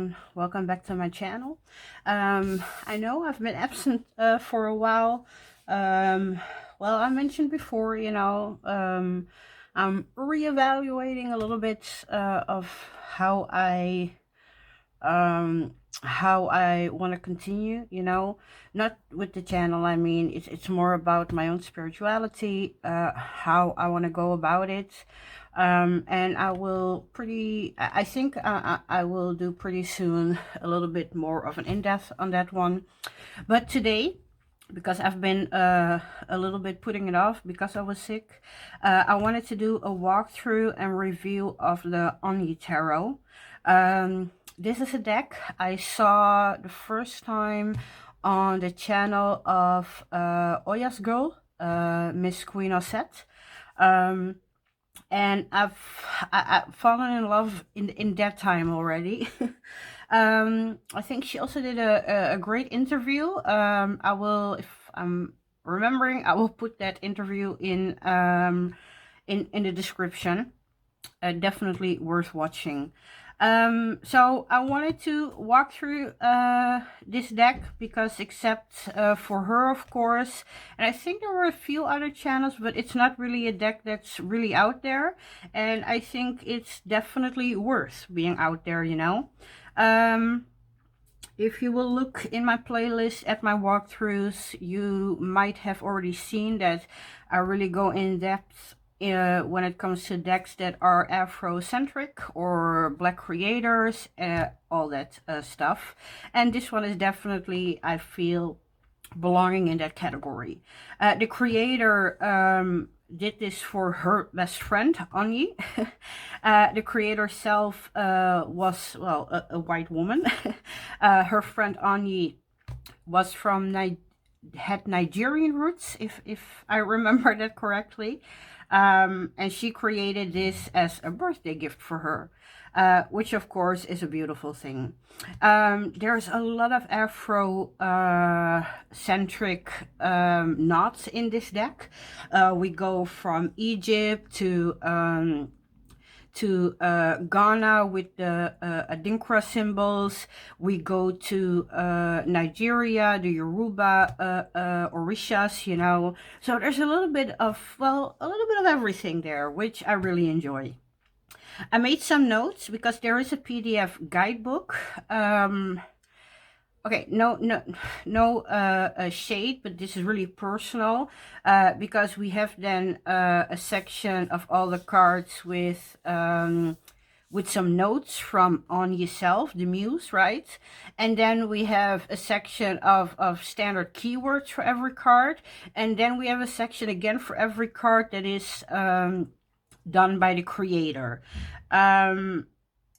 everyone, welcome back to my channel. I know I've been absent for a while. Well, I mentioned before, I'm reevaluating a little bit of how I want to continue, not with the channel. I mean, it's more about my own spirituality, how I want to go about it. And I think I will do pretty soon a little bit more of an in-depth on that one. But today, because I've been a little bit putting it off because I was sick, I wanted to do a walkthrough and review of the Onyi tarot. This is a deck I saw the first time on the channel of Oya's girl, Miss Queen Osset. And I've fallen in love in that time already. I think she also did a great interview. I will, if I'm remembering, I will put that interview in the description. Definitely worth watching. So I wanted to walk through this deck because except for her, of course, and I think there were a few other channels, but it's not really a deck that's really out there, and I think it's definitely worth being out there, If you will look in my playlist at my walkthroughs, you might have already seen that I really go in depth when it comes to decks that are Afrocentric or Black creators, all that stuff. And this one is definitely, I feel, belonging in that category. The creator did this for her best friend, Onyi. The creator herself was, well, a white woman. Her friend Onyi was had Nigerian roots, if I remember that correctly. And she created this as a birthday gift for her, which of course is a beautiful thing. There's a lot of Afro-centric knots in this deck. We go from Egypt to Ghana with the Adinkra symbols. We go to Nigeria, the Yoruba Orishas, So there's a little bit of, everything there, which I really enjoy. I made some notes because there is a PDF guidebook. Okay, no shade, but this is really personal because we have then a section of all the cards with some notes from on yourself, the muse, right? And then we have a section of standard keywords for every card, and then we have a section again for every card that is done by the creator.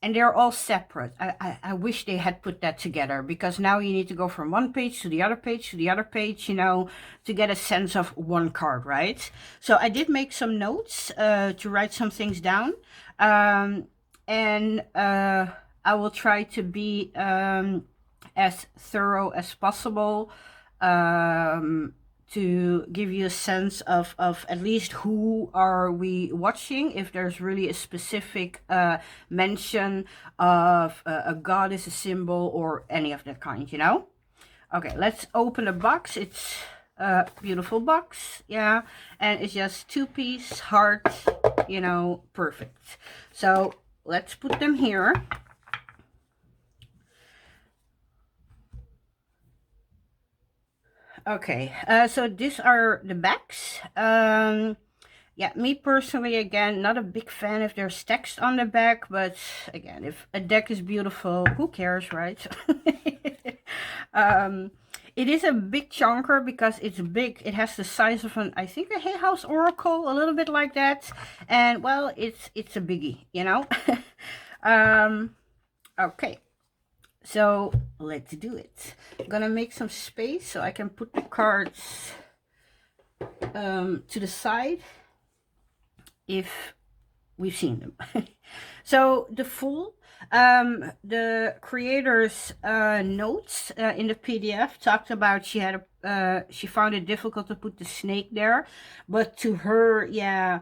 And they're all separate. I wish they had put that together, because now you need to go from one page to the other page to the other page, to get a sense of one card, right? So I did make some notes to write some things down. And I will try to be as thorough as possible to give you a sense of at least who are we watching, if there's really a specific mention of a goddess, a symbol, or any of that kind, Okay, let's open the box. It's a beautiful box, yeah, and it's just 2-piece heart, perfect. So let's put them here. Okay, so these are the backs. Yeah, me personally, again, not a big fan if there's text on the back, but again, if a deck is beautiful, who cares, right? It is a big chunker because it's big. It has the size of I think a Hay House Oracle, a little bit like that. And well, it's a biggie, Okay. So let's do it. I'm gonna make some space so I can put the cards to the side if we've seen them. So the full, the creator's notes in the PDF talked about she found it difficult to put the snake there, but to her, yeah,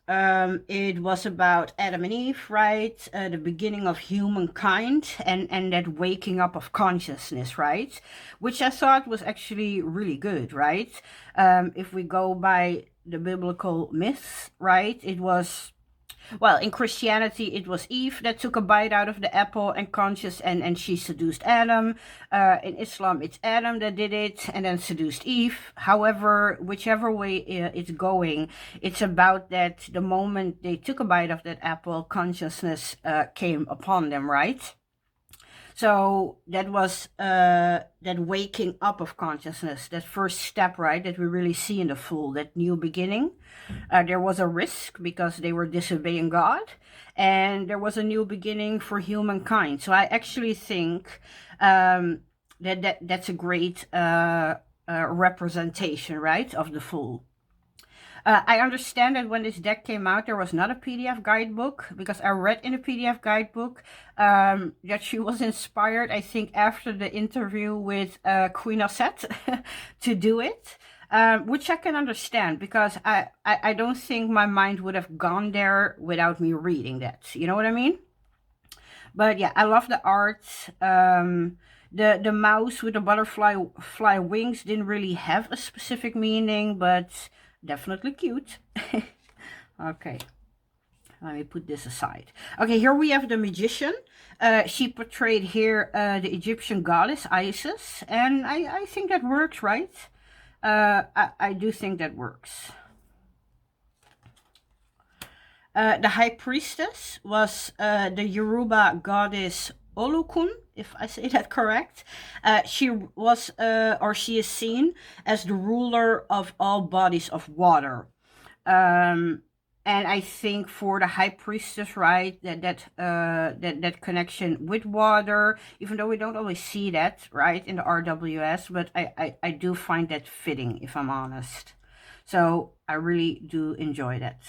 It was about Adam and Eve, right? The beginning of humankind and that waking up of consciousness, right? Which I thought was actually really good, right? If we go by the biblical myths, right? It was, well, in Christianity, it was Eve that took a bite out of the apple and she seduced Adam. In Islam, it's Adam that did it and then seduced Eve. However, whichever way it's going, it's about that the moment they took a bite of that apple, consciousness came upon them, right? So that was that waking up of consciousness, that first step, right, that we really see in the Fool, that new beginning. There was a risk because they were disobeying God, and there was a new beginning for humankind. So I actually think that's a great representation, right, of the Fool. I understand that when this deck came out, there was not a PDF guidebook, because I read in the PDF guidebook that she was inspired, I think, after the interview with Queen Aset to do it, which I can understand, because I don't think my mind would have gone there without me reading that. You know what I mean? But yeah, I love the art. The mouse with the butterfly wings didn't really have a specific meaning, but definitely cute. Okay, let me put this aside. Okay, here we have the magician. She portrayed here the Egyptian goddess Isis, and I think that works, right? I do think that works. The high priestess was the Yoruba goddess Olukun, if I say that correct. She was, or she is seen as the ruler of all bodies of water. And I think for the high priestess, right, that connection with water, even though we don't always see that, right, in the RWS, but I do find that fitting, if I'm honest. So I really do enjoy that.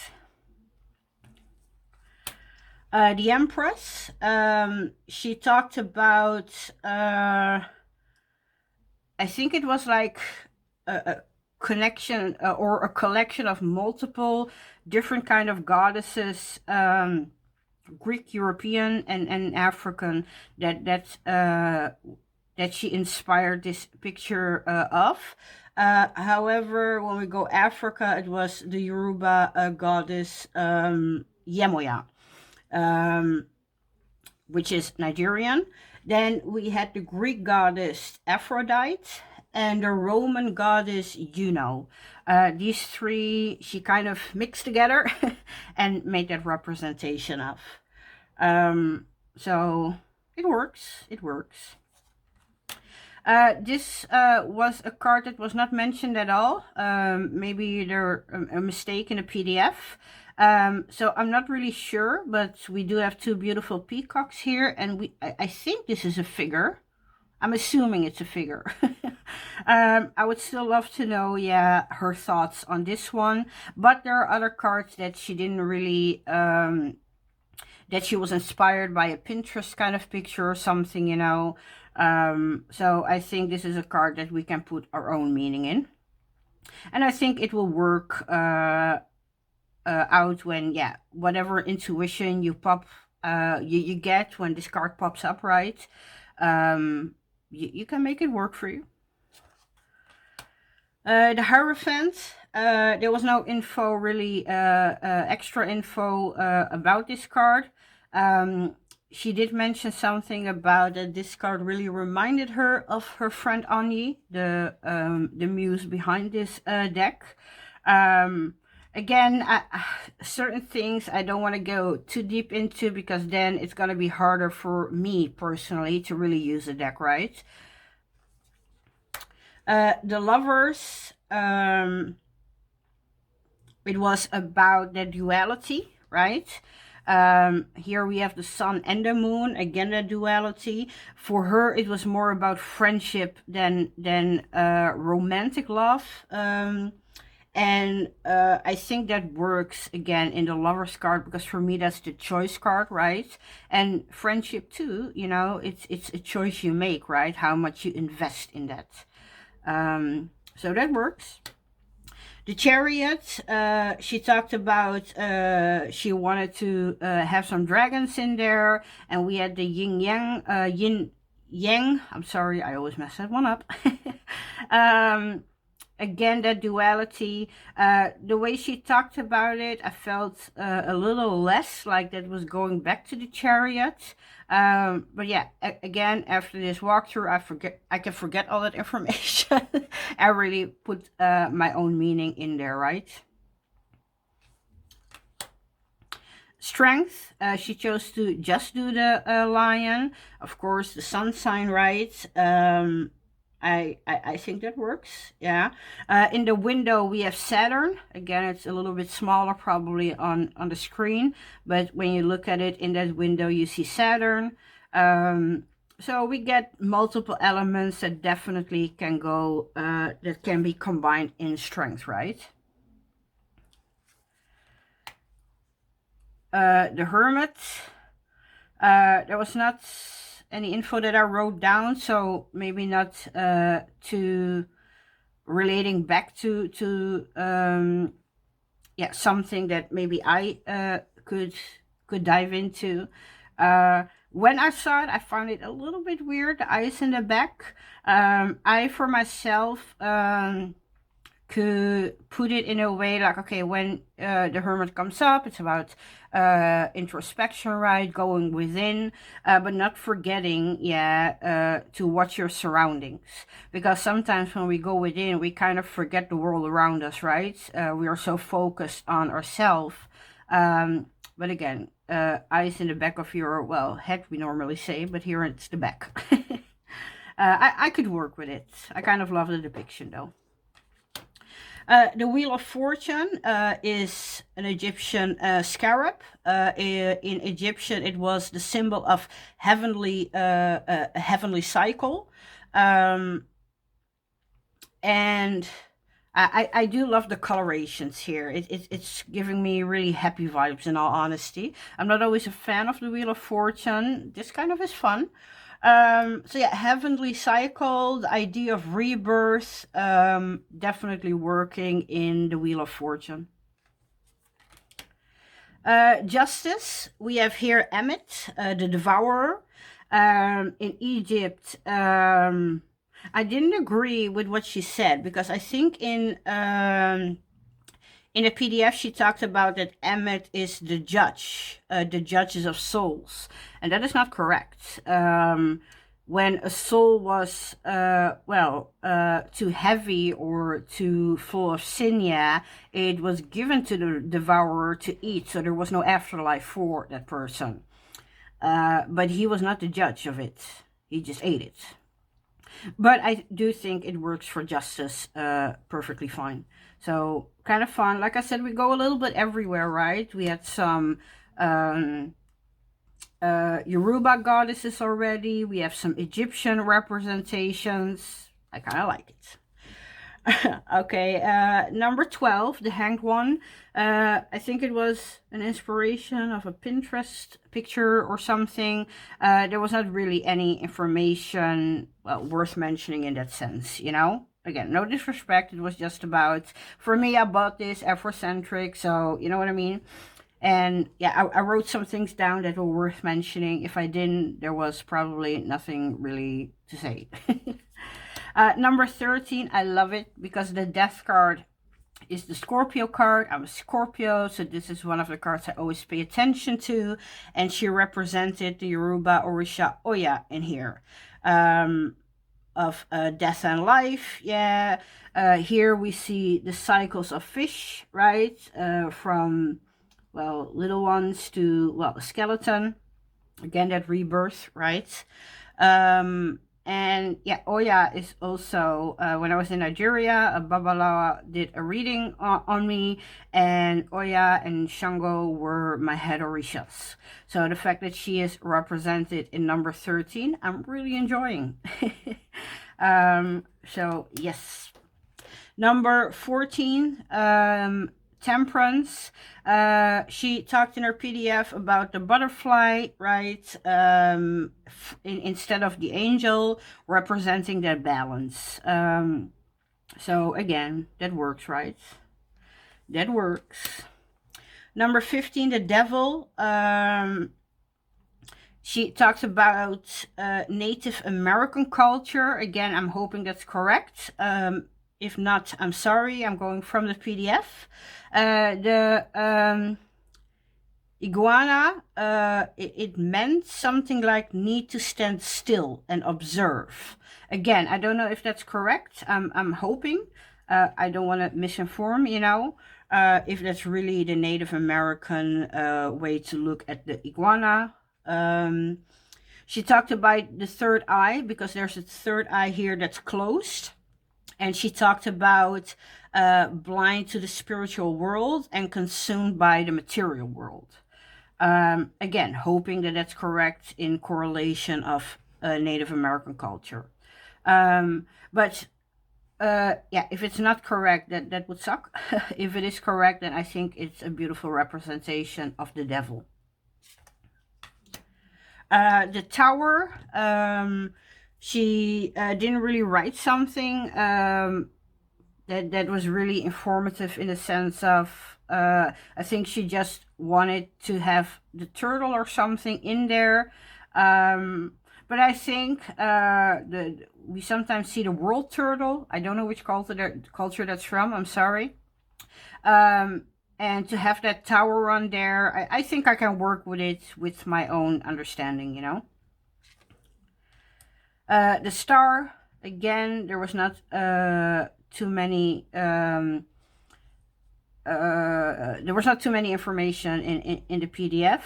The Empress, she talked about, I think it was like a connection or a collection of multiple different kind of goddesses, Greek, European, and African, that she inspired this picture of. However, when we go Africa, it was the Yoruba goddess Yemoya. Which is Nigerian. Then we had the Greek goddess Aphrodite and the Roman goddess Juno. These three she kind of mixed together and made that representation of. So it works. It works. This was a card that was not mentioned at all. Maybe there's a mistake in the PDF. So I'm not really sure, but we do have two beautiful peacocks here, and I think this is a figure. I'm assuming it's a figure. I would still love to know, yeah, her thoughts on this one, but there are other cards that she didn't really, that she was inspired by a Pinterest kind of picture or something, you know. So I think this is a card that we can put our own meaning in. And I think it will work out when, yeah, whatever intuition you you get when this card pops up, right? You can make it work for you. The Hierophant, there was no info really, extra info about this card. She did mention something about that this card really reminded her of her friend Onyi, the muse behind this deck. Again, certain things I don't want to go too deep into, because then it's going to be harder for me personally to really use the deck, right? The Lovers, it was about the duality, right? Here we have the sun and the moon, again the duality. For her it was more about friendship than romantic love. And I think that works again in the Lovers card, because for me that's the choice card, right? And friendship too, you know, it's a choice you make, right? How much you invest in that. So that works. The Chariot, she talked about she wanted to have some dragons in there, and we had the yin yang. I'm sorry, I always mess that one up. Again, that duality. The way she talked about it, I felt a little less like that was going back to the Chariot. But yeah, again, after this walkthrough, I can forget all that information. I really put my own meaning in there, right? Strength, she chose to just do the lion. Of course, the sun sign, right? I think that works, yeah. In the window, we have Saturn. Again, it's a little bit smaller probably on the screen, but when you look at it in that window, you see Saturn. So we get multiple elements that definitely can go, that can be combined in strength, right? The Hermit, there was not any info that I wrote down, so maybe not to relating back to yeah, something that maybe I could dive into. When I saw it, I found it a little bit weird, the eyes in the back. I for myself could put it in a way like, okay, when the Hermit comes up, it's about introspection, right, going within, but not forgetting, yeah, to watch your surroundings, because sometimes when we go within, we kind of forget the world around us, right? We are so focused on ourselves. But again, eyes in the back of your, well, head we normally say, but here it's the back. I could work with it. I kind of love the depiction though. The Wheel of Fortune is an Egyptian scarab. In Egyptian, it was the symbol of heavenly, a heavenly cycle. And I do love the colorations here. It's giving me really happy vibes, in all honesty. I'm not always a fan of the Wheel of Fortune. This kind of is fun. So yeah, heavenly cycle, the idea of rebirth, definitely working in the Wheel of Fortune. Justice, we have here Emmet, the Devourer. In Egypt, I didn't agree with what she said, because I think in a PDF, she talked about that Emmet is the judge, the judges of souls. And that is not correct. When a soul was, too heavy or too full of sin, yeah, it was given to the devourer to eat. So there was no afterlife for that person. But he was not the judge of it. He just ate it. But I do think it works for justice perfectly fine. So kind of fun. Like I said, we go a little bit everywhere, right? We had some Yoruba goddesses already. We have some Egyptian representations. I kind of like it. Okay, number 12, the Hanged One. I think it was an inspiration of a Pinterest picture or something. There was not really any information, well, worth mentioning in that sense, you know? Again, no disrespect. It was just about, for me, I bought this Afrocentric, so you know what I mean? And yeah, I wrote some things down that were worth mentioning. If I didn't, there was probably nothing really to say. Number 13, I love it because the Death card is the Scorpio card. I'm a Scorpio, so this is one of the cards I always pay attention to. And she represented the Yoruba Orisha Oya in here. Of death and life, yeah. Here we see the cycles of fish, right? From, well, little ones to, well, a skeleton. Again, that rebirth, right? And yeah, Oya is also, when I was in Nigeria, a Babalawa did a reading on me, and Oya and Shango were my head orishas. So the fact that she is represented in number 13, I'm really enjoying. So yes. Number 14, Temperance. She talked in her PDF about the butterfly, right? Instead of the angel, representing that balance. So again, that works, right? That works. Number 15, the devil. She talks about Native American culture. Again, I'm hoping that's correct. If not, I'm sorry. I'm going from the PDF. The iguana, it meant something like need to stand still and observe. Again, I don't know if that's correct. I'm hoping. I don't want to misinform, you know, if that's really the Native American way to look at the iguana. She talked about the third eye because there's a third eye here that's closed. And she talked about blind to the spiritual world and consumed by the material world. Again, hoping that that's correct in correlation of Native American culture. But yeah, if it's not correct, that would suck. If it is correct, then I think it's a beautiful representation of the devil. The tower, she didn't really write something that was really informative in the sense of, I think she just wanted to have the turtle or something in there. But I think we sometimes see the world turtle. I don't know which culture that's from. I'm sorry. And to have that tower on there, I think I can work with it with my own understanding, you know. The star, again, there was not too many there was not too many information in the PDF.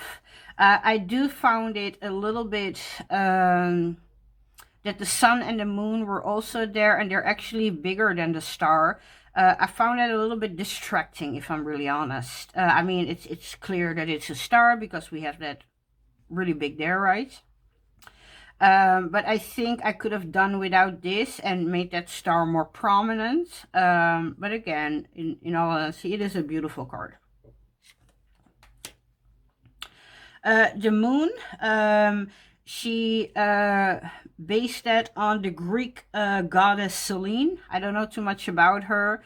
I do found it a little bit that the sun and the moon were also there, and they're actually bigger than the star. I found that a little bit distracting, if I'm really honest. I mean, it's clear that it's a star because we have that really big there, right? But I think I could have done without this and made that star more prominent. But again, in all honesty, it is a beautiful card. The moon, she based that on the Greek goddess Selene. I don't know too much about her.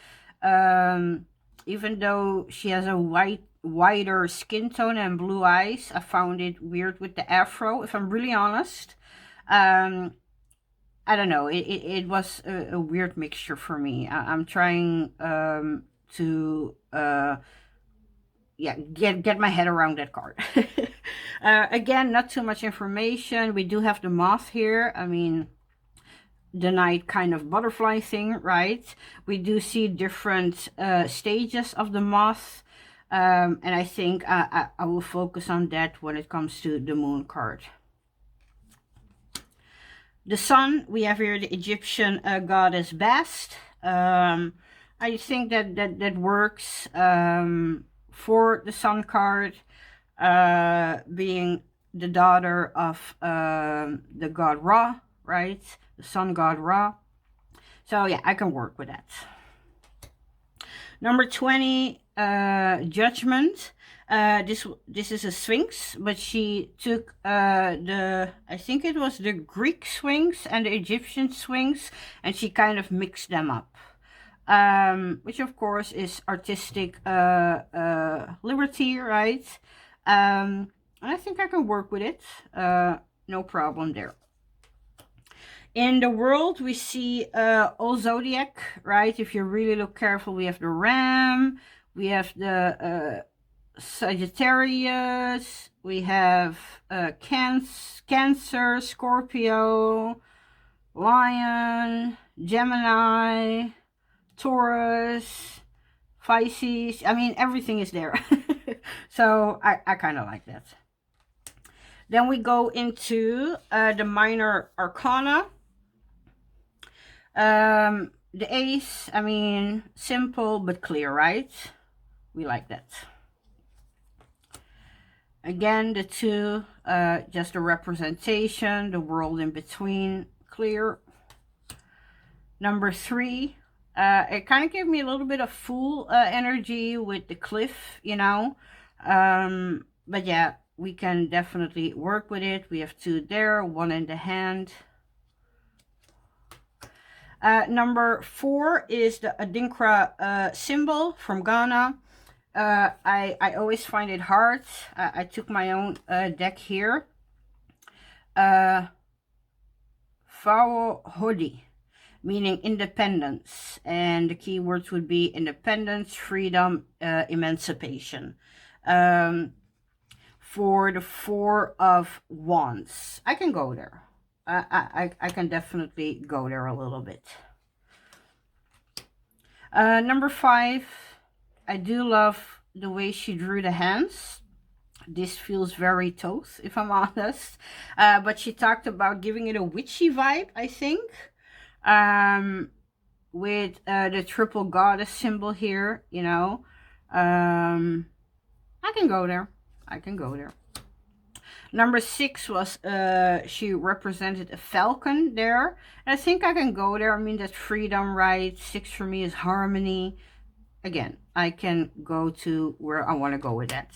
Even though she has a wider skin tone and blue eyes, I found it weird with the afro, if I'm really honest. I don't know. It was a weird mixture for me. I'm trying to yeah, get my head around that card. Again, not too much information. We do have the moth here. I mean, the night kind of butterfly thing, right? We do see different stages of the moth. And I think I will focus on that when it comes to the moon card. The sun, we have here the Egyptian goddess Bast. I think that works for the sun card, being the daughter of the god Ra, right? The sun god Ra. So yeah, I can work with that. Number 20, Judgment. This is a Sphinx, but she took I think it was the Greek Sphinx and the Egyptian Sphinx, and she kind of mixed them up. Which of course is artistic liberty, right? And I think I can work with it. No problem there. In the world, we see all zodiac, right? If you really look careful, we have the ram, we have the Sagittarius, we have Cancer, Scorpio, Lion, Gemini, Taurus, Pisces. I mean, everything is there. So I kind of like that. Then we go into the minor arcana. The ace, I mean, simple but clear, right? We like that. Again, the two, just a representation, the world in between, clear. Number 3, it kind of gave me a little bit of Fool energy with the cliff, you know. But yeah, we can definitely work with it. We have 2 there, 1 in the hand. Number 4 is the Adinkra symbol from Ghana. I always find it hard. I took my own deck here. Vrouw Hodi, meaning independence, and the keywords would be independence, freedom, emancipation. For the Four of Wands, I can go there. I can definitely go there a little bit. Number 5, I do love the way she drew the hands. This feels very Thoth, if I'm honest. But she talked about giving it a witchy vibe, I think. With the triple goddess symbol here, you know. I can go there. I can go there. Number 6 was, she represented a falcon there. And I think I can go there. I mean, that's freedom, right? 6 for me is harmony. Again, I can go to where I want to go with that.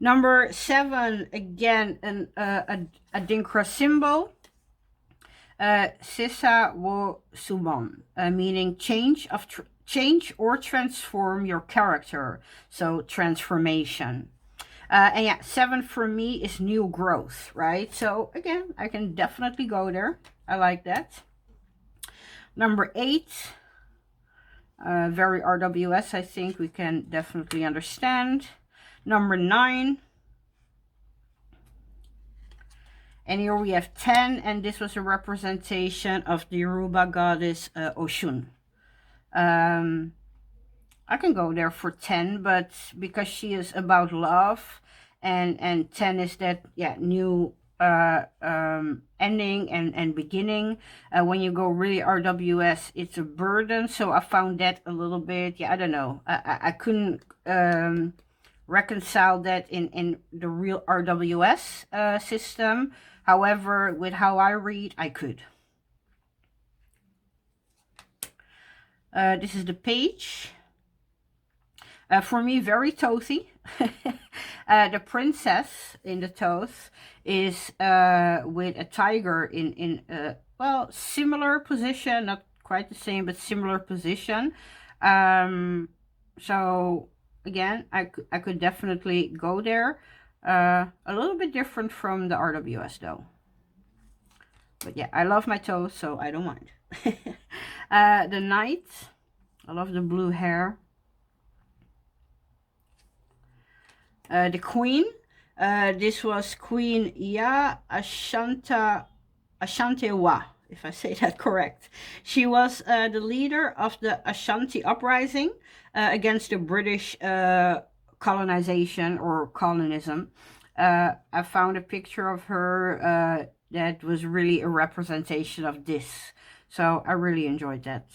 Number 7, again, a Adinkra symbol. Sissa wo Suban, meaning change or transform your character. So transformation. And yeah, 7 for me is new growth, right? So again, I can definitely go there. I like that. Number 8, very RWS, I think we can definitely understand. Number 9. And here we have 10, and this was a representation of the Yoruba goddess Oshun. I can go there for 10, but because she is about love, and 10 is that, yeah, new ending and beginning. When you go really RWS, it's a burden, so I found that a little bit, yeah, I don't know. I couldn't reconcile that in the real RWS system. However, with how I read, I could. This is the page. For me, very Thothy. The princess in the Thoth is with a tiger in well, similar position, not quite the same, but similar position. So again, I could definitely go there. A little bit different from the RWS though. But yeah, I love my Thoth, so I don't mind. The knight, I love the blue hair. The queen, this was Queen Ya Ashantewa, if I say that correct. She was the leader of the Ashanti uprising against the British colonization or colonism. I found a picture of her that was really a representation of this. So I really enjoyed that.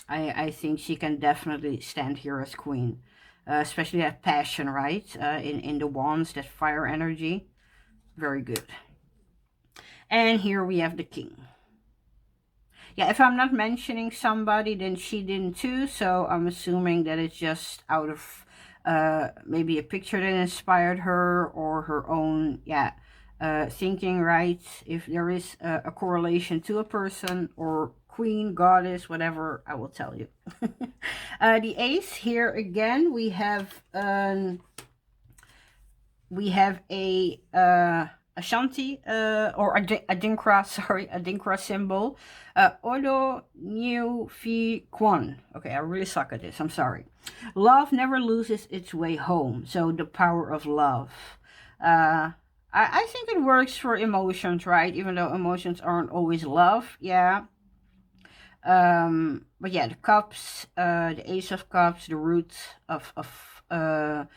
I think she can definitely stand here as queen. Especially that passion, right? In the wands, that fire energy. Very good. And here we have the king. Yeah, if I'm not mentioning somebody, then she didn't too. So I'm assuming that it's just out of maybe a picture that inspired her or her own, yeah, thinking, right? If there is a correlation to a person or queen, goddess, whatever, I will tell you. The ace here again, we have a Ashanti or Adinkra, sorry, Adinkra symbol. Odo New Fi Kwan. Okay, I really suck at this. I'm sorry. Love never loses its way home. So the power of love. I think it works for emotions, right? Even though emotions aren't always love. Yeah. But yeah, the cups, the ace of cups, the root of the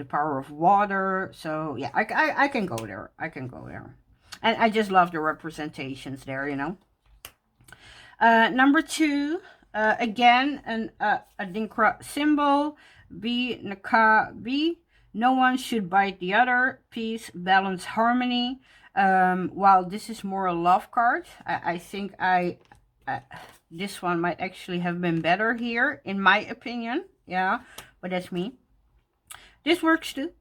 power of water. So yeah, I can go there. I can go there. And I just love the representations there, you know. Number 2, again, a Adinkra symbol. B, Naka, B. No one should bite the other. Peace, balance, harmony. While this is more a love card, I think this one might actually have been better here, in my opinion. Yeah, but that's me. This works too.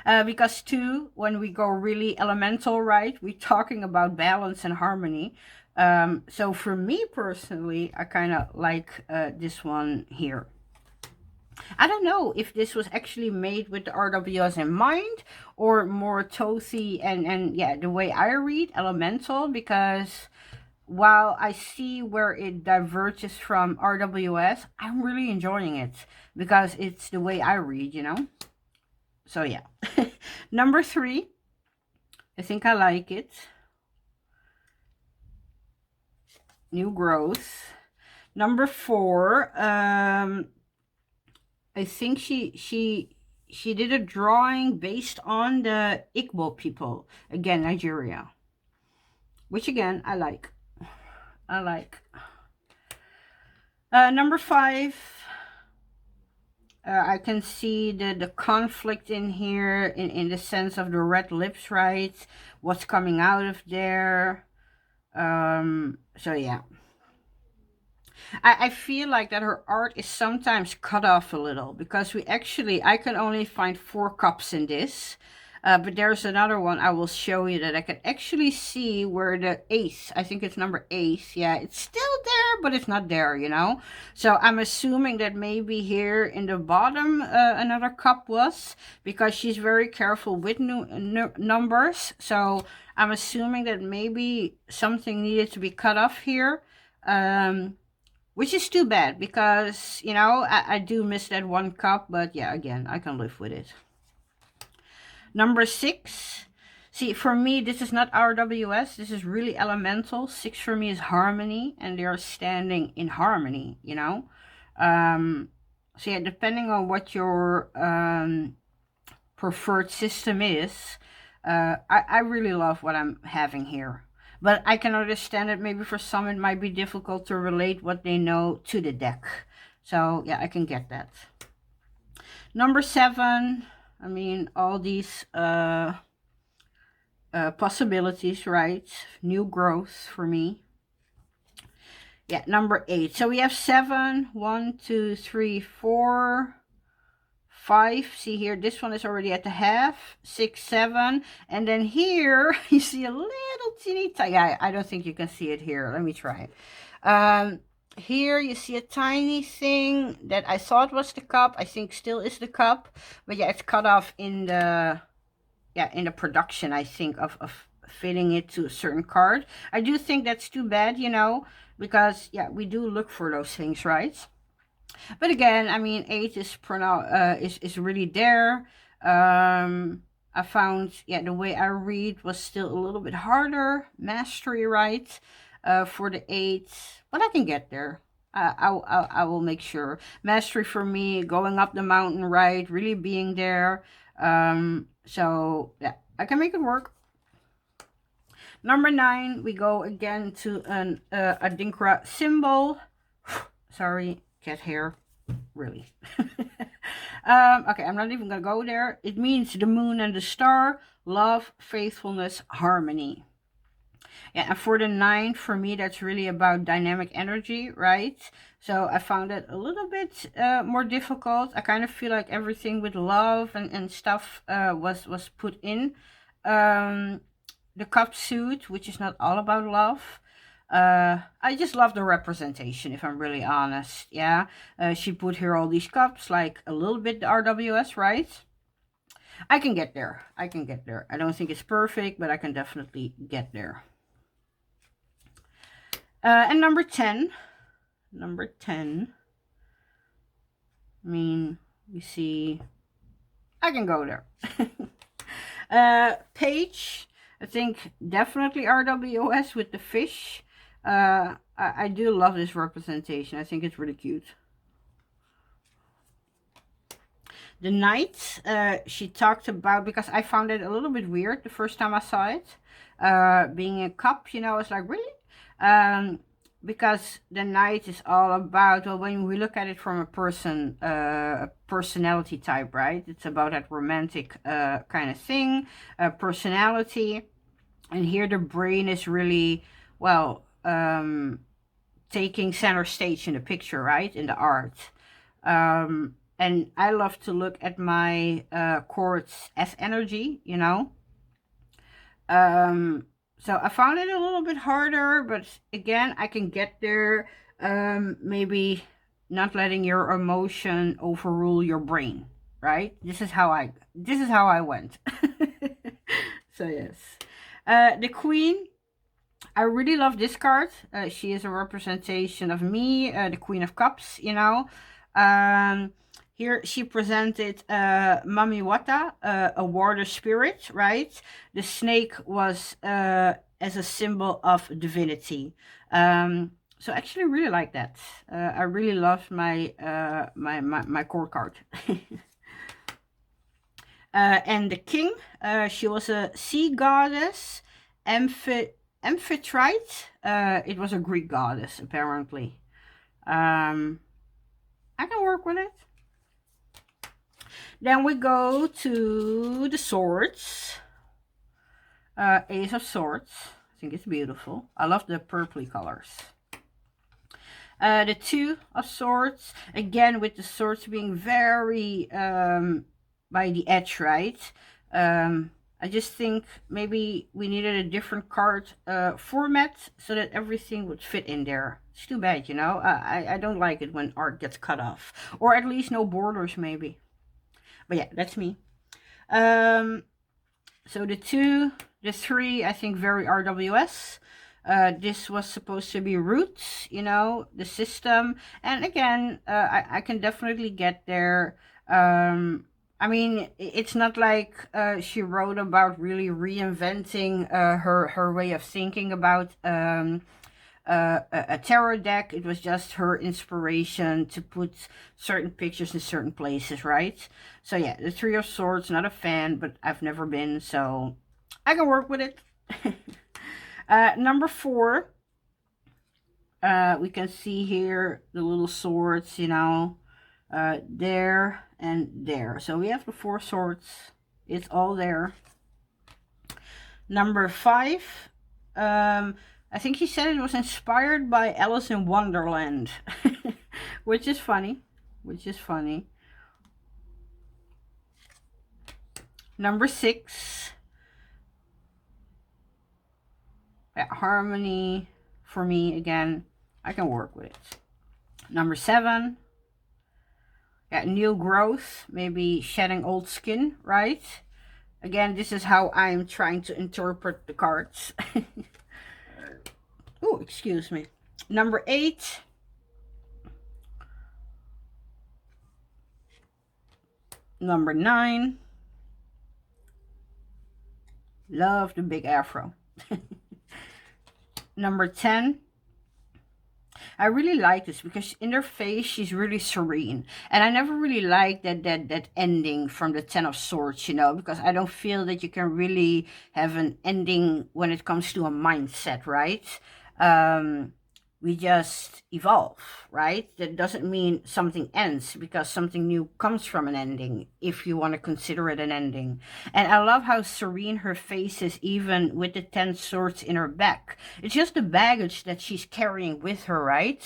Because 2, when we go really elemental, right, we're talking about balance and harmony. So for me personally, I kind of like this one here. I don't know if this was actually made with the RWS in mind, or more Tothi and yeah, the way I read elemental, because while I see where it diverges from RWS, I'm really enjoying it because it's the way I read, you know? So yeah. Number 3, I think I like it. New growth. Number 4, I think she did a drawing based on the Igbo people, again Nigeria, which again I like. I like. Number 5, I can see the conflict in here in the sense of the red lips, right? What's coming out of there. So yeah. I feel like that her art is sometimes cut off a little, because I can only find 4 cups in this. But there's another one I will show you that I can actually see where the 8th, I think it's number 8. Yeah, it's still there, but it's not there, you know? So I'm assuming that maybe here in the bottom another cup was, because she's very careful with numbers. So I'm assuming that maybe something needed to be cut off here. Which is too bad, because, you know, I do miss that 1 cup, but yeah, again, I can live with it. Number 6. See, for me, this is not RWS. This is really elemental. 6 for me is harmony, and they are standing in harmony, you know. So yeah, depending on what your preferred system is, I really love what I'm having here. But I can understand that maybe for some it might be difficult to relate what they know to the deck. So yeah, I can get that. Number 7, I mean, all these possibilities, right? New growth for me. Yeah, number 8. So we have 7, 1, 2, 3, 4, 5. See here, this one is already at the half. 6, 7, and then here you see a little teeny tiny. I don't think you can see it here. Let me try it. Here you see a tiny thing that I thought was the cup. I think still is the cup, but yeah, it's cut off in the production, I think, of fitting it to a certain card. I do think that's too bad, you know, because yeah, we do look for those things, right? But again, I mean, 8 is really there. I found, yeah, the way I read was still a little bit harder. Mastery, right? For the 8, but I can get there. I will make sure. Mastery for me, going up the mountain, right? Really being there. So yeah, I can make it work. Number 9, we go again to an Adinkra symbol. Sorry, cat hair. Really. Okay, I'm not even gonna go there. It means the moon and the star, love, faithfulness, harmony. Yeah, and for the 9, for me, that's really about dynamic energy, right? So I found it a little bit more difficult. I kind of feel like everything with love and stuff was put in the cup suit, which is not all about love. I just love the representation, if I'm really honest. Yeah, she put here all these cups, like a little bit the RWS, right? I can get there. I can get there. I don't think it's perfect, but I can definitely get there. And number 10. Number 10. I mean, you see, I can go there. Page, I think definitely RWS with the fish. I do love this representation. I think it's really cute. The knight, she talked about, because I found it a little bit weird the first time I saw it. Being a cup, you know, it's like, really? Because the knight is all about, well, when we look at it from a personality type, right? It's about that romantic kind of thing, personality. And here the brain is really, well, taking center stage in the picture, right? In the art. And I love to look at my chords as energy, you know. So I found it a little bit harder, but again, I can get there. Maybe not letting your emotion overrule your brain, right? This is how I went. So yes. The Queen, I really love this card. She is a representation of me, the Queen of Cups, you know. Um, Here she presented Mami Wata, a water spirit, right? The snake was as a symbol of divinity. So I actually really like that. I really love my core card. And the king, she was a sea goddess, Amphitrite. It was a Greek goddess, apparently. I can work with it. Then we go to the swords. Ace of Swords. I think it's beautiful. I love the purpley colors. The Two of Swords. Again, with the swords being very by the edge, right? I just think maybe we needed a different card format so that everything would fit in there. It's too bad, you know. I don't like it when art gets cut off. Or at least no borders, maybe. But yeah, that's me. So the 2, the 3, I think very RWS. This was supposed to be roots, you know, the system. And again, I can definitely get there. I mean, it's not like she wrote about really reinventing her way of thinking about a tarot deck. It was just her inspiration to put certain pictures in certain places, right? So yeah, the Three of Swords, not a fan, but I've never been, so I can work with it. Number 4, we can see here the little swords, you know, there and there. So we have the 4 swords. It's all there. Number 5, I think he said it was inspired by Alice in Wonderland, which is funny. Number 6, yeah, harmony for me again. I can work with it. Number 7, yeah, new growth, maybe shedding old skin, right? Again, this is how I'm trying to interpret the cards. Oh, excuse me. Number 8, number 9, love the big afro. Number 10, I really like this because in her face she's really serene, and I never really liked that ending from the 10 of Swords, you know, because I don't feel that you can really have an ending when it comes to a mindset, right? We just evolve, right? That doesn't mean something ends, because something new comes from an ending, if you want to consider it an ending. And I love how serene her face is, even with the 10 swords in her back. It's just the baggage that she's carrying with her, right?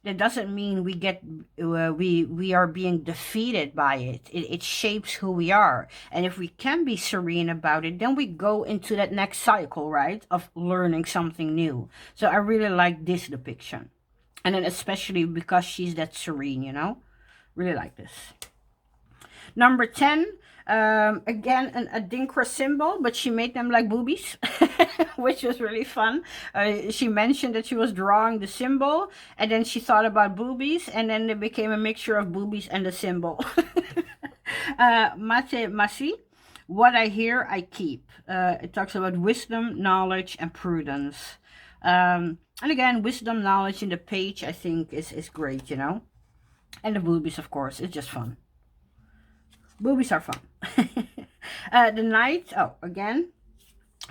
That doesn't mean we are being defeated by it. It shapes who we are. And if we can be serene about it, then we go into that next cycle, right, of learning something new. So I really like this depiction. And then especially because she's that serene, you know? Really like this. Number 10, again, an Adinkra symbol, but she made them like boobies, which was really fun. She mentioned that she was drawing the symbol, and then she thought about boobies, and then it became a mixture of boobies and the symbol. Mate Masi, what I hear, I keep. It talks about wisdom, knowledge, and prudence. And again, wisdom, knowledge in the page, I think, is great, you know? And the boobies, of course, it's just fun. Boobies are fun. The Knight, oh, again,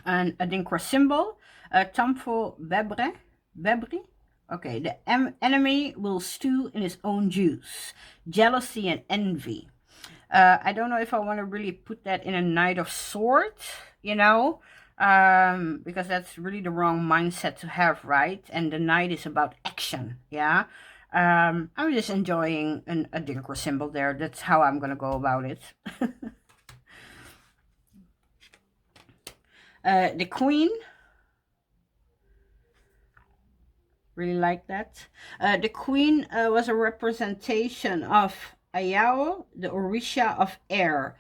an Adinkra symbol. Tamfo Bebri. Okay, the enemy will stew in his own juice. Jealousy and envy. I don't know if I want to really put that in a Knight of Swords, you know, because that's really the wrong mindset to have, right? And the Knight is about action, yeah. I'm just enjoying a Adinkra symbol there. That's how I'm gonna go about it. The Queen. Really like that. The queen was a representation of Ayao, the Orisha of air.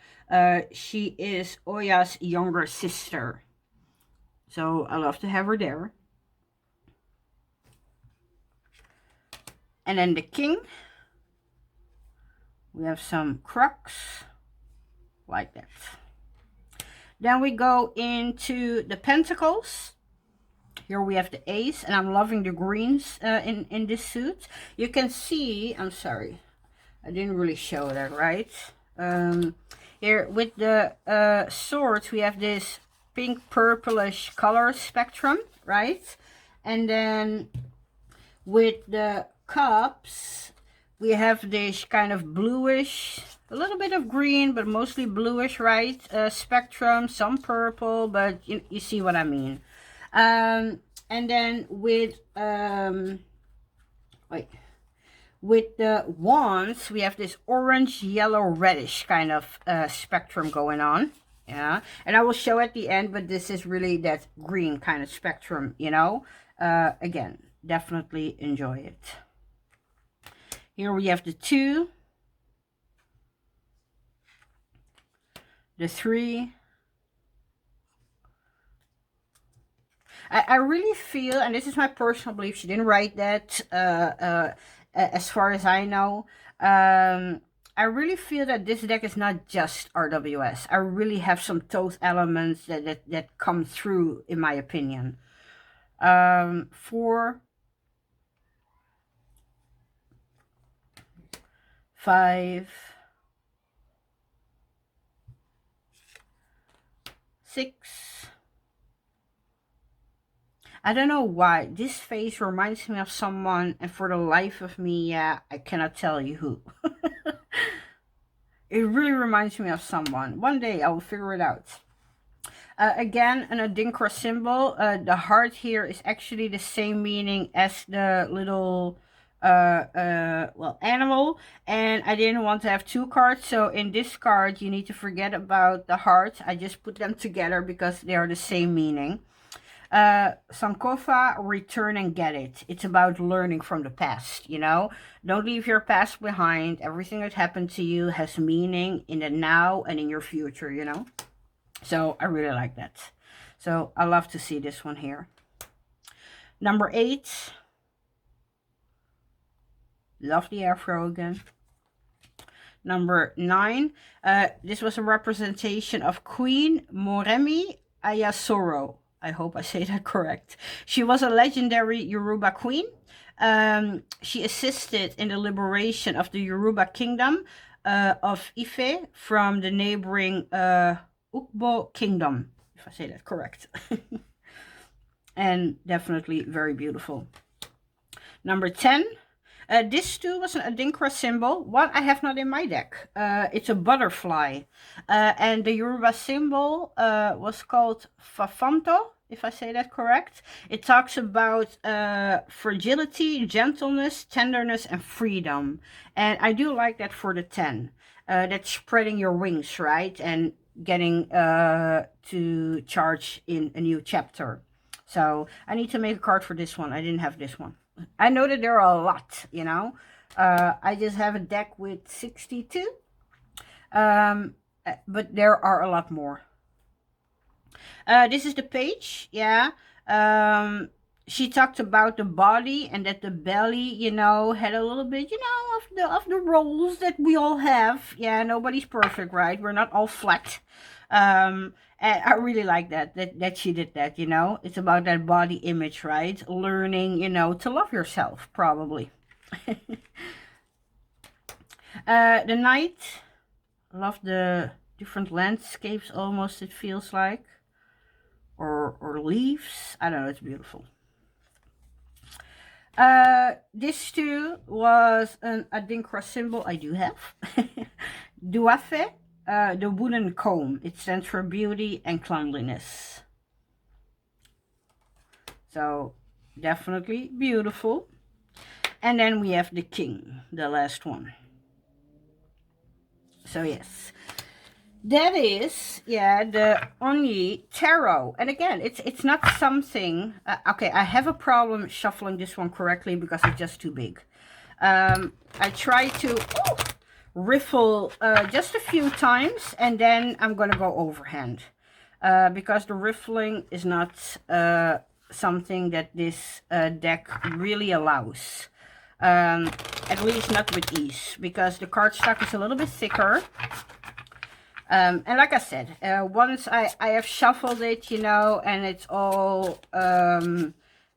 She is Oya's younger sister. So I love to have her there. And then the king. We have some crux. Like that. Then we go into the pentacles. Here we have the ace, and I'm loving the greens in this suit. You can see, I'm sorry, I didn't really show that, right? Here with the swords, we have this pink purplish color spectrum, right? And then with the cups, we have this kind of bluish, a little bit of green, but mostly bluish, right? Spectrum, some purple, but you see what I mean. And then with with the wands, we have this orange, yellow, reddish kind of spectrum going on. Yeah, and I will show at the end, but this is really that green kind of spectrum, you know. Again, definitely enjoy it. Here we have the 2, the 3. I really feel, and this is my personal belief, she didn't write that as far as I know. I really feel that this deck is not just RWS. I really have some Thoth elements that come through, in my opinion. 4, 5, 6. I don't know why. This face reminds me of someone, and for the life of me, yeah, I cannot tell you who. It really reminds me of someone. One day I will figure it out. Again, an Adinkra symbol. The heart here is actually the same meaning as the little well, animal, and I didn't want to have 2 cards, so in this card you need to forget about the heart. I just put them together because they are the same meaning. Sankofa, return and get it. It's about learning from the past, you know. Don't leave your past behind. Everything that happened to you has meaning in the now and in your future, you know. So I really like that. So I love to see this one here. Number 8. Love the afro again. Number 9. This was a representation of Queen Moremi Ayasoro. I hope I say that correct. She was a legendary Yoruba queen. She assisted in the liberation of the Yoruba kingdom of Ife from the neighboring Ukbo kingdom, if I say that correct. And definitely very beautiful. Number 10. This too was an Adinkra symbol. One I have not in my deck. It's a butterfly. And the Yoruba symbol was called Fafanto, if I say that correct. It talks about fragility, gentleness, tenderness, and freedom. And I do like that for the 10. That's spreading your wings, right? And getting to charge in a new chapter. So I need to make a card for this one. I didn't have this one. I know that there are a lot, you know. I just have a deck with 62. But there are a lot more. This is the page, yeah. She talked about the body and that the belly, you know, had a little bit, you know, of the rolls that we all have. Yeah, nobody's perfect, right? We're not all flat. And I really like that she did that, you know. It's about that body image, right? Learning, you know, to love yourself, probably. The night. Love the different landscapes almost, it feels like. Or leaves. I don't know, it's beautiful. This too was an Adinkra symbol I do have. Duafe. The wooden comb. It stands for beauty and cleanliness. So definitely beautiful. And then we have the king, the last one. So yes, That is, yeah, the Onyi tarot. And again, it's not something. Okay, I have a problem shuffling this one correctly because it's just too big. I try to riffle just a few times, and then I'm gonna go overhand because the riffling is not something that this deck really allows. At least not with ease, because the cardstock is a little bit thicker. And like I said, once I have shuffled it, you know, and it's all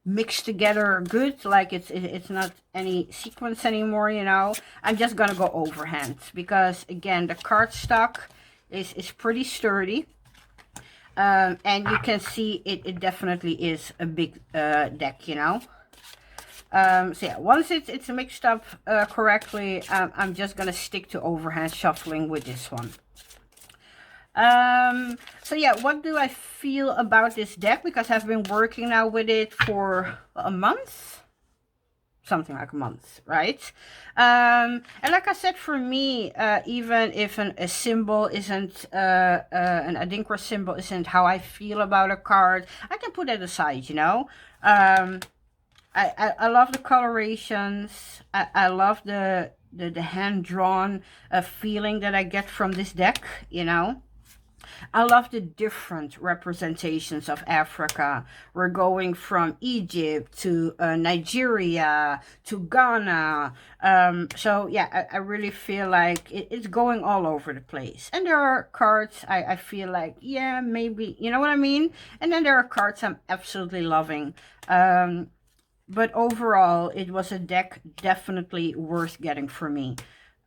mixed together good, like it's not any sequence anymore, you know, I'm just gonna go overhand, because again, the cardstock is pretty sturdy. And you can see it definitely is a big deck, you know. So yeah, once it's mixed up correctly, I'm just gonna stick to overhand shuffling with this one. So yeah, what do I feel about this deck? Because I've been working now with it for a month, something like a month, right? And like I said, for me, even if a symbol isn't, an Adinkra symbol isn't how I feel about a card, I can put it aside, you know. I love the colorations. I love the hand-drawn feeling that I get from this deck, you know. I love the different representations of Africa. We're going from Egypt to Nigeria to Ghana. So yeah, I really feel like it's going all over the place. And there are cards I feel like, yeah, maybe, you know what I mean? And then there are cards I'm absolutely loving. But overall, it was a deck definitely worth getting for me.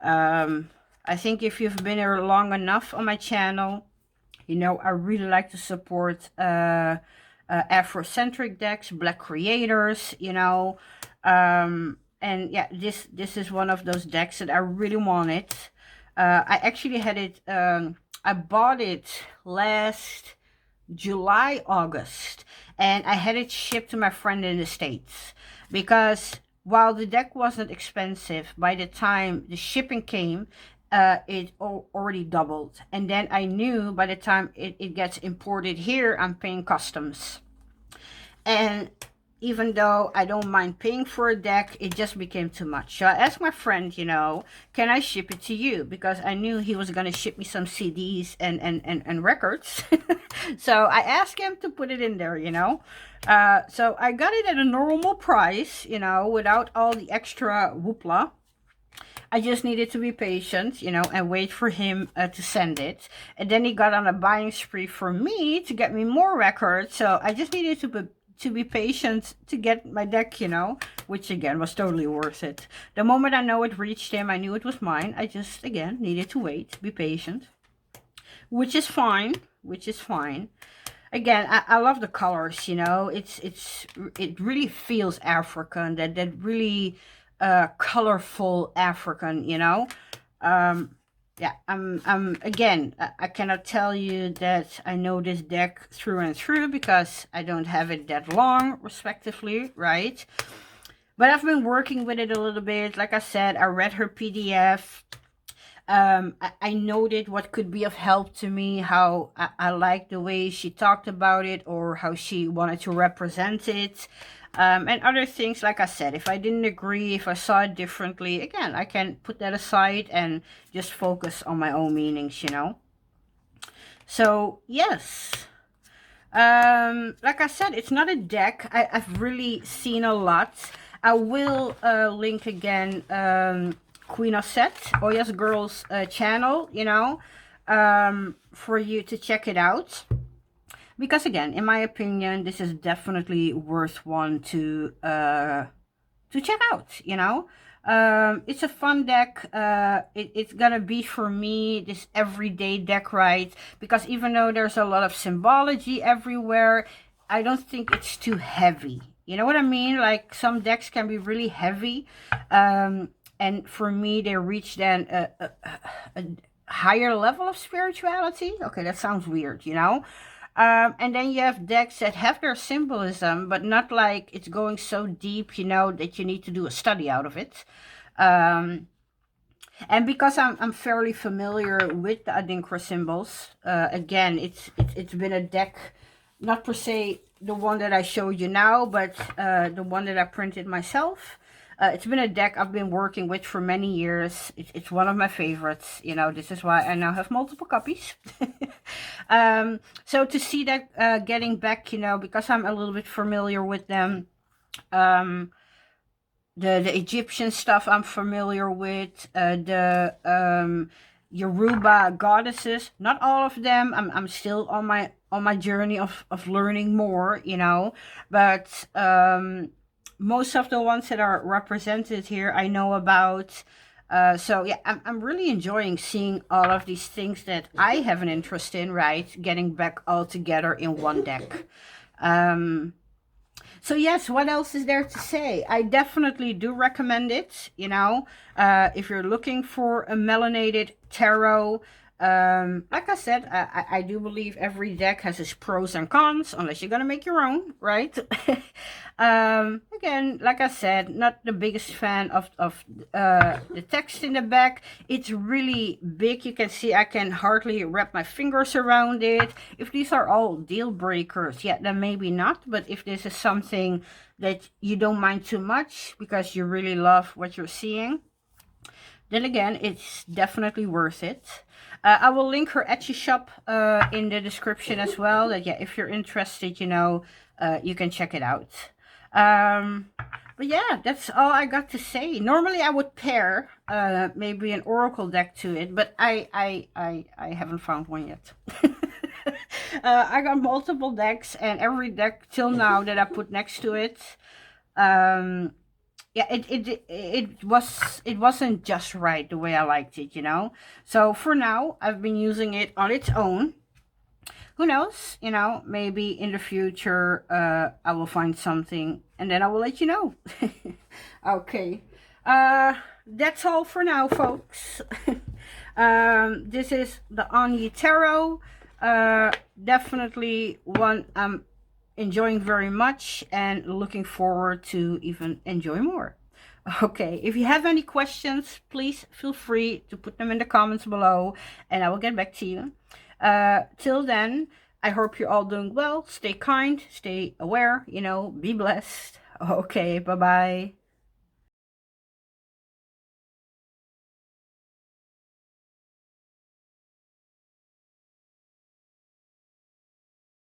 I think if you've been here long enough on my channel, you know, I really like to support Afrocentric decks, Black creators, you know. And yeah, this is one of those decks that I really wanted. I actually had it, I bought it last July, August, and I had it shipped to my friend in the States, because while the deck wasn't expensive, by the time the shipping came, it already doubled. And then I knew by the time it gets imported here, I'm paying customs. And even though I don't mind paying for a deck, it just became too much. So I asked my friend, you know, can I ship it to you? Because I knew he was going to ship me some CDs and records. So I asked him to put it in there, you know. So I got it at a normal price, you know, without all the extra whoopla. I just needed to be patient, you know, and wait for him to send it. And then he got on a buying spree for me to get me more records. So I just needed to be patient to get my deck, you know, which again was totally worth it. The moment I know it reached him, I knew it was mine. I just, again, needed to wait, be patient, which is fine, which is fine. Again, I love the colors, you know, it really feels African, that really colorful African, you know. Yeah, again, I cannot tell you that I know this deck through and through, because I don't have it that long, respectively, right? But I've been working with it a little bit. Like I said, I read her PDF. I noted what could be of help to me, how I liked the way she talked about it, or how she wanted to represent it. And other things, like I said, if I didn't agree, if I saw it differently, again, I can put that aside and just focus on my own meanings, you know. So, yes. Like I said, it's not a deck I've really seen a lot. I will link again Queen of Set, Oya's Girls channel, you know, for you to check it out. Because again, in my opinion, this is definitely worth one to check out, you know. It's a fun deck. It's gonna be, for me, this everyday deck, right? Because even though there's a lot of symbology everywhere, I don't think it's too heavy. You know what I mean? Like, some decks can be really heavy. And for me, they reach then a higher level of spirituality. Okay, that sounds weird, you know? And then you have decks that have their symbolism, but not like it's going so deep, you know, that you need to do a study out of it. And because I'm fairly familiar with the Adinkra symbols, again, it's been a deck, not per se the one that I showed you now, but the one that I printed myself. It's been a deck I've been working with for many years. It's one of my favorites. You know, this is why I now have multiple copies. So to see that getting back, you know, because I'm a little bit familiar with them, the Egyptian stuff I'm familiar with, the Yoruba goddesses, not all of them. I'm still on my journey of learning more, you know, but most of the ones that are represented here I know about. So yeah, I'm really enjoying seeing all of these things that I have an interest in, right? Getting back all together in one deck. So yes, what else is there to say? I definitely do recommend it, you know, if you're looking for a melanated tarot. Like I said, I do believe every deck has its pros and cons, unless you're gonna make your own, right? Again, like I said, not the biggest fan of the text in the back. It's really big. You can see I can hardly wrap my fingers around it. If these are all deal breakers, yeah, then maybe not. But if this is something that you don't mind too much because you really love what you're seeing, then again, it's definitely worth it. I will link her Etsy shop in the description as well. That, yeah, if you're interested, you know, you can check it out. But yeah, that's all I got to say. Normally I would pair maybe an oracle deck to it, but I haven't found one yet. I got multiple decks, and every deck till now that I put next to it, yeah, it wasn't just right the way I liked it, you know. So for now, I've been using it on its own. Who knows, you know, maybe in the future I will find something and then I will let you know. Okay, that's all for now, folks. This is the Onyi Tarot. Definitely one I'm enjoying very much and looking forward to even enjoy more. Okay, if you have any questions, please feel free to put them in the comments below and I will get back to you. Till then, I hope you're all doing well. Stay kind, stay aware, you know, be blessed. Okay, bye-bye.